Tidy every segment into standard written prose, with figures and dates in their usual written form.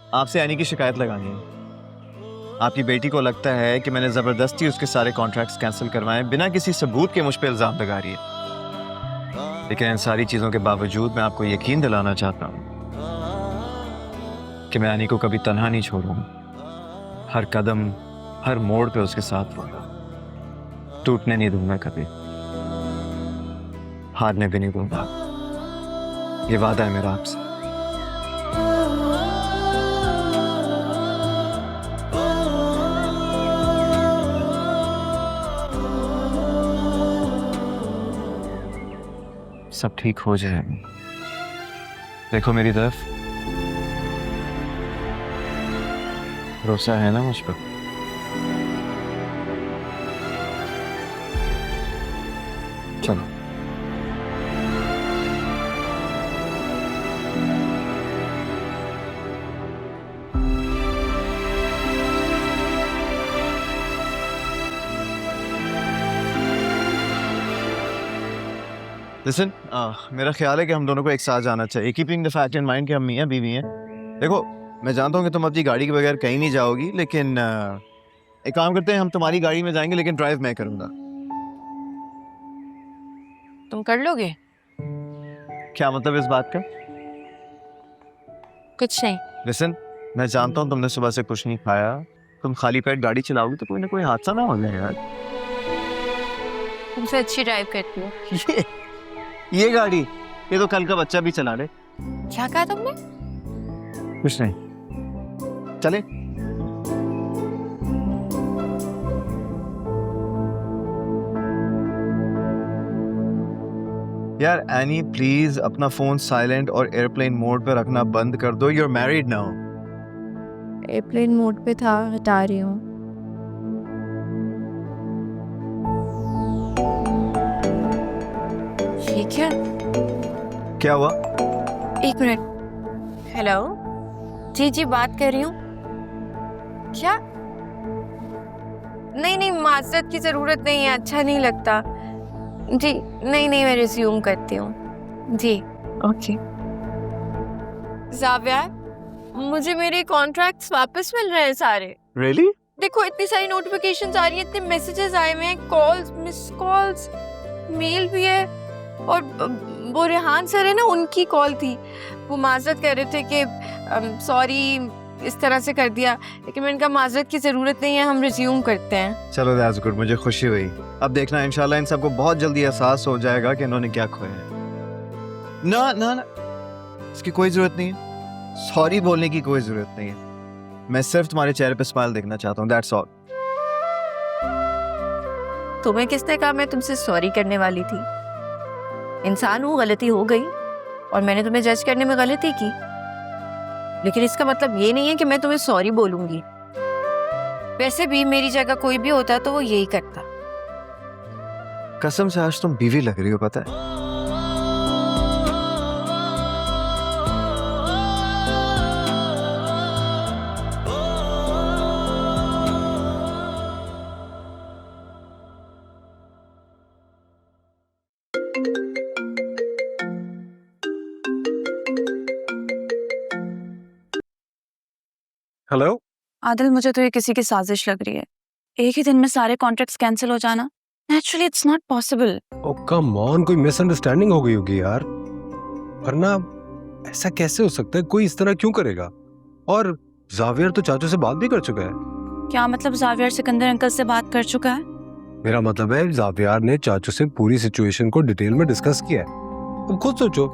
आपसे एनी की शिकायत लगानी है। आपकी बेटी को लगता है कि मैंने जबरदस्ती उसके सारे कॉन्ट्रैक्ट्स कैंसिल करवाए बिना किसी सबूत के मुझ पे इल्जाम लगा रही है। लेकिन इन सारी चीजों के बावजूद मैं आपको यकीन दिलाना चाहता हूँ कि मैं एनी को कभी तन्हा नहीं छोड़ूंगा। हर कदम, हर मोड़ पे उसके साथ रहूंगा। टूटने नहीं दूंगा कभी, हारने भी नहीं दूंगा। ये वादा है मेरा आपसे। सब ठीक हो जाएगा। देखो मेरी तरफ, भरोसा है ना मुझ पर? चलो। लिसन, मेरा ख्याल है कि हम दोनों को एक साथ जाना चाहिए। Keeping the fact in mind कि हम मियाँ बीवी हैं। देखो, मैं जानता हूँ कि तुम अपनी गाड़ी के बगैर कहीं नहीं जाओगी, लेकिन एक काम करते हैं, हम तुम्हारी गाड़ी में जाएंगे लेकिन ड्राइव मैं करूंगा। तुम कर लोगे? क्या मतलब इस बात का? कुछ नहीं। लिसन, मैं जानता हूँ तुमने सुबह से कुछ नहीं खाया। तुम खाली पेट गाड़ी चलाओगी तो कोई ना कोई हादसा ना हो जाए यार। तुमसे अच्छी ड्राइव करती हो। ये गाड़ी, ये तो कल का बच्चा भी चला ले। क्या कहा तुमने? कुछ नहीं, चले। यार एनी, प्लीज अपना फोन साइलेंट और एयरप्लेन मोड पे रखना बंद कर दो। You're married now. Airplane mode पे था, हटा रही हूँ। ठीक है। क्या हुआ? एक मिनट। हेलो, जी जी बात कर रही हूँ। क्या? नहीं नहीं, माजरत की जरूरत नहीं है, अच्छा नहीं लगता जी। नहीं नहीं, मैं रिज्यूम करती हूँ जी। ओके। जाविया, मुझे मेरे कॉन्ट्रैक्ट्स वापस मिल रहे हैं सारे। Really? देखो, इतनी सारी नोटिफिकेशंस आ रही है, इतने मैसेजेस आए हुए हैं, कॉल्स, मिस कॉल्स, मेल भी है। और वो रेहान सर है ना, उनकी कॉल थी। वो माजरत कह रहे थे कि सॉरी इस तरह से कर दिया, लेकिन मैंने कहा माजरत की जरूरत नहीं है, हम रिज्यूम करते हैं। चलो दैट्स गुड, मुझे खुशी हुई। अब देखना इंशाल्लाह इन सबको बहुत जल्दी एहसास हो जाएगा कि इन्होंने क्या खोया है। ना ना ना, इसकी कोई जरूरत नहीं है। सॉरी बोलने की कोई जरूरत नहीं है। मैं सिर्फ तुम्हारे चेहरे पे स्माइल देखना चाहता हूँ, दैट्स ऑल। तुम्हें किसने कहा मैं तुमसे सॉरी करने वाली थी? इंसान हूँ, गलती हो गई और मैंने तुम्हें जज करने में गलती की, लेकिन इसका मतलब ये नहीं है कि मैं तुम्हें सॉरी बोलूंगी। वैसे भी मेरी जगह कोई भी होता तो वो यही करता। कसम से आज तुम बीवी लग रही हो, पता है? हेलो आदिल, मुझे तो ये किसी की साजिश लग रही है। एक ही दिन में सारे कॉन्ट्रैक्ट्स कैंसिल हो जाना, naturally it's not possible. Oh come on, कोई मिसअंडरस्टैंडिंग हो गई होगी यार, वरना ऐसा कैसे हो सकता है? कोई इस तरह क्यों करेगा? और जावियर तो चाचू से बात भी कर चुका है। क्या मतलब जावियर सिकंदर अंकल से बात कर चुका है? मेरा मतलब है जावियर ने चाचू से पूरी सिचुएशन को डिटेल में डिस्कस किया है। अब खुद सोचो,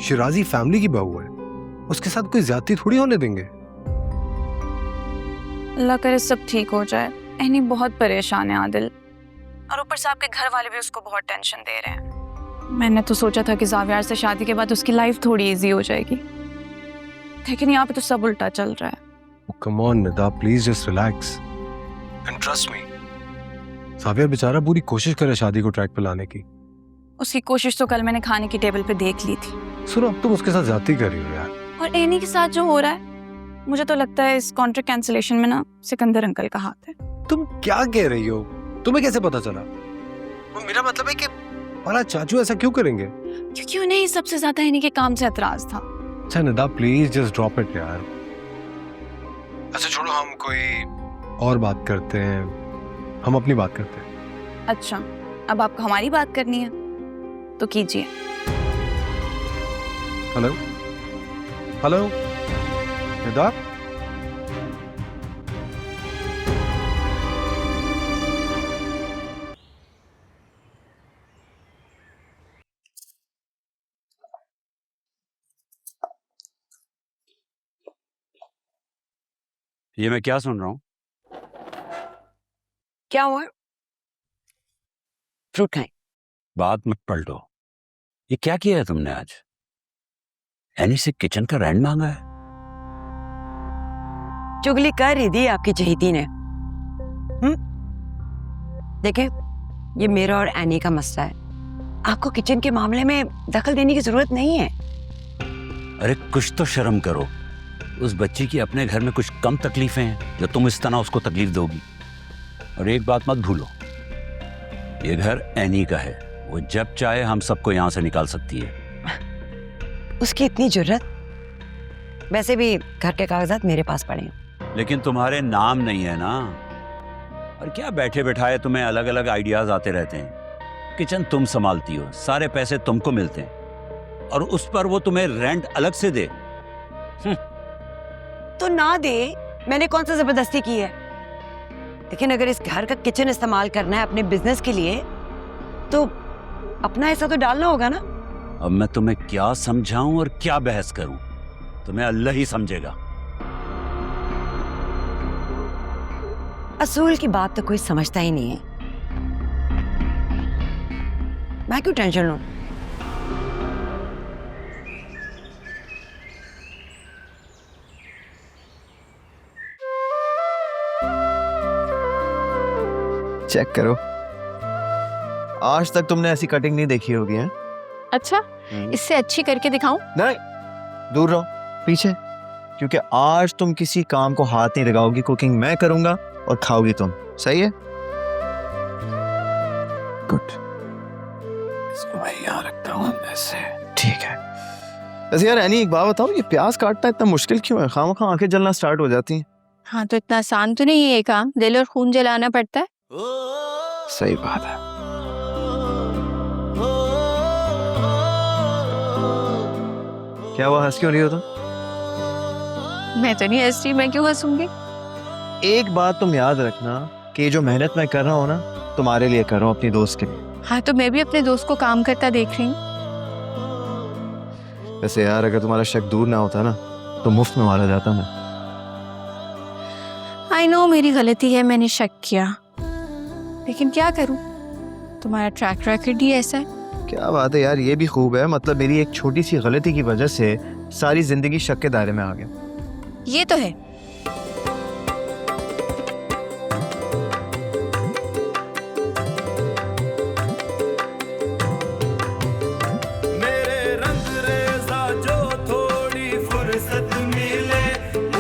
शिराजी फैमिली की बहू है, उसके साथ कोई ज्यादती थोड़ी होने देंगे। अल्लाह करे सब ठीक हो जाए। एनी बहुत परेशान है आदिल, और ऊपर से आपके घर वाले भी उसको बहुत टेंशन दे रहे हैं। मैंने तो सोचा था कि जावियर से शादी के बाद उसकी लाइफ थोड़ी इजी हो जाएगी, लेकिन यहाँ पे तो सब उल्टा चल रहा है। Come on Nida, please just relax and trust me. Xavier बेचारा पूरी कोशिश करे शादी को ट्रैक पे लाने की। उसकी कोशिश तो कल मैंने खाने की टेबल पे देख ली थी। सुनो, अब तुम उसके साथ ज्यादती कर रही हो यार। और एनी के साथ जो हो रहा है, मुझे तो लगता है इस कॉन्ट्रैक्ट कैंसिलेशन में ना सिकंदर अंकल का हाथ है। तुम क्या कह रही हो? तुम्हें कैसे पता चला? मेरा मतलब है कि भला चाचू ऐसा क्यों करेंगे? क्योंकि उन्हें सबसे ज्यादा एनी के काम से एतराज था। अच्छा Nida, please just drop it यार। अच्छा छोड़ो, हम कोई और बात करते हैं, हम अपनी बात करते हैं। अच्छा, अब आपको हमारी बात करनी है तो कीजिए। हेलो हेलो निदा, ये मैं क्या सुन रहा हूँ? क्या हुआ? फ्रूट खाएं। बात मत पलटो। ये क्या किया है तुमने आज? एनी से किचन का रेंट मांगा है? चुगली कर ही दी आपकी चहेती ने। देखे, ये मेरा और एनी का मसला है। आपको किचन के मामले में दखल देने की जरूरत नहीं है। अरे कुछ तो शर्म करो। उस बच्ची की अपने घर में कुछ कम तकलीफें हैं जो तुम इस तरह उसको तकलीफ दोगी। और एक बात मत भूलो, ये घर एनी का है। वो जब चाहे हम सबको यहाँ से निकाल सकती है। उसकी इतनी जरूरत? वैसे भी घर के कागजात मेरे पास पड़े हैं। लेकिन तुम्हारे नाम नहीं है ना। और क्या बैठे बैठाए तुम्हें अलग अलग आइडियाज आते रहते हैं। किचन तुम संभालती हो, सारे पैसे तुमको मिलते हैं, और उस पर वो तुम्हें रेंट अलग से दे। तो ना दे, मैंने कौन सा जबरदस्ती की है? लेकिन अगर इस घर का किचन इस्तेमाल करना है अपने बिजनेस के लिए, तो अपना हिस्सा तो डालना होगा ना। अब मैं तुम्हें क्या समझाऊं और क्या बहस करूं, तुम्हें अल्लाह ही समझेगा। असूल की बात तो कोई समझता ही नहीं है। मैं क्यों टेंशन लूं? चेक करो, आज तक तुमने ऐसी कटिंग नहीं देखी होगी है? अच्छा, इससे अच्छी करके दिखाऊं? नहीं, दूर रहो, पीछे। क्योंकि आज तुम किसी काम को हाथ नहीं लगाओगी। कुकिंग मैं करूंगा और खाओगी तुम। सही है? गुड। इसको मैं यहाँ रखता हूँ ऐसे। ठीक है। वैसे यार एनी, एक बात बताओ, ये प्याज काटना इतना मुश्किल क्यों है? खामखा आंखें जलना स्टार्ट हो जाती हैं। हाँ, तो इतना आसान तो नहीं है ये काम। दिल और खून जलाना पड़ता है। सही बात है। क्या हुआ, हंस क्यों रही हो तुम? मैं तो नहीं हंस रही, मैं क्यों हंसूंगी? एक बात तुम याद रखना कि जो मेहनत मैं कर रहा हूँ ना, तुम्हारे लिए कर रहा हूँ, अपनी दोस्त के लिए। हाँ, तो मैं भी अपने दोस्त को काम करता देख रही हूँ। वैसे यार, अगर तुम्हारा शक दूर ना होता ना, तो मुफ्त में मारा जाता मैं। आई नो मेरी गलती है, मैंने शक किया, लेकिन क्या करूं, तुम्हारा ट्रैक रिकॉर्ड ही ऐसा है। क्या बात है यार, ये भी खूब है। मतलब मेरी एक छोटी सी गलती की वजह से सारी जिंदगी शक के दायरे में आ गया। ये तो है।